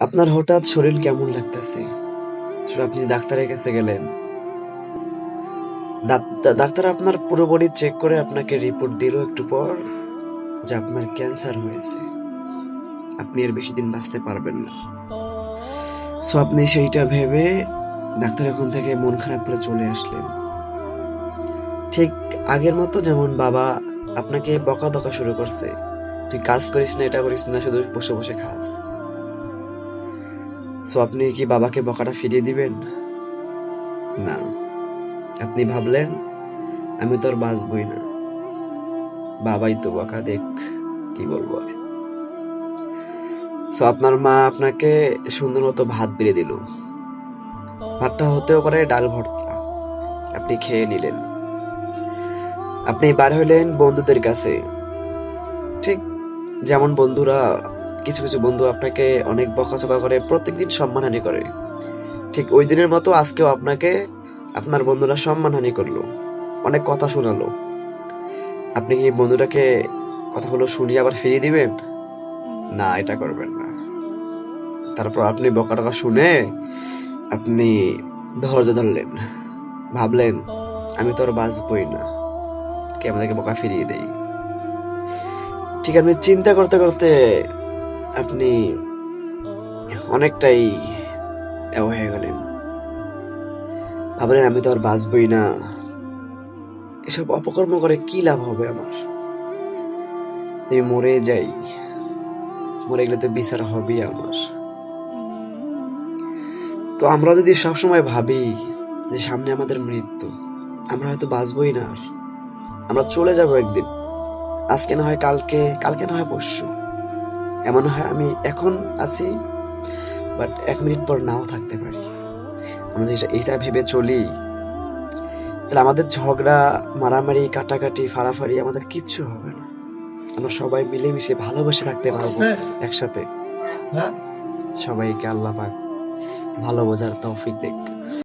আপনার হঠাৎ শরীর কেমন লাগতেছে? আসলে আপনি ডাক্তারের কাছে গেলেন। ডাক্তার আপনার পুরো বডি চেক করে আপনাকে রিপোর্ট দিল একটু পর যে আপনার ক্যান্সার হয়েছে। আপনি আর বেশি দিন বাঁচতে পারবেন না। সো আপনি সেইটা ভেবে ডাক্তার ওখান থেকে মন খারাপ করে চলে আসলেন। ঠিক আগের মতো যেমন বাবা আপনাকে বকাধকা শুরু করছে, তুই কাজ করিস না, এটা করিস না, শুধু বসে বসে খাস। সো আপনি কি বাবাকে বকাটা ফিরিয়ে দিবেন? না, আপনি ভাবলেন আমি তো আর বাঁচবই না, বাবাই তো বকা দেখ, কি বলবো আর। সো আপনার মা আপনাকে সুন্দর মতো ভাত বেড়ে দিল। ভাতটা হতেও পারে ডাল ভর্তা। আপনি খেয়ে নিলেন। আপনি বার হইলেন বন্ধুদের কাছে। ঠিক যেমন বন্ধুরা, কিছু কিছু বন্ধু আপনাকে অনেক বকাঝকা করে, প্রত্যেকদিন সম্মানহানি করে, ঠিক ওই দিনের মতো আজকেও আপনাকে আপনার বন্ধুরা সম্মানহানি করলো, অনেক কথা শোনালো। আপনি কি বন্ধুটাকে কথাগুলো শুনিয়ে আবার ফিরিয়ে দিবেন? না, এটা করবেন না। তারপর আপনি বকা শুনে আপনি ধৈর্য ধরলেন, ভাবলেন আমি তো আর বাঁচবই না, কে আমাদেরকে বকা ফিরিয়ে দেই। ঠিক আপনি চিন্তা করতে করতে আপনি অনেকটাই হয়ে গেলেন। ভাবলেন আমি তো আর বাঁচবই না, এসব অপকর্ম করে কি লাভ হবে আমার, আমি মরে যাই, মরে গেলে তো বিচার হবেই আমার। তো আমরা যদি সবসময় ভাবি যে সামনে আমাদের মৃত্যু, আমরা হয়তো বাঁচবই না আর, আমরা চলে যাব একদিন, আজকে না হয় কালকে, কালকে না হয় পরশু, এমন হয় আমি এখন আছি বাট 1 মিনিট পর নাও থাকতে পারি। আমরা যদি এটা ভেবে চলি, তাহলে আমাদের ঝগড়া, মারামারি, কাটাকাটি, ফাড়াফাড়ি আমাদের কিচ্ছু হবে না। আমরা সবাই মিলেমিশে ভালোবেসে থাকতে পারবো একসাথে। সবাইকে আল্লাহ পাক ভালো বোঝার তৌফিক দেখ।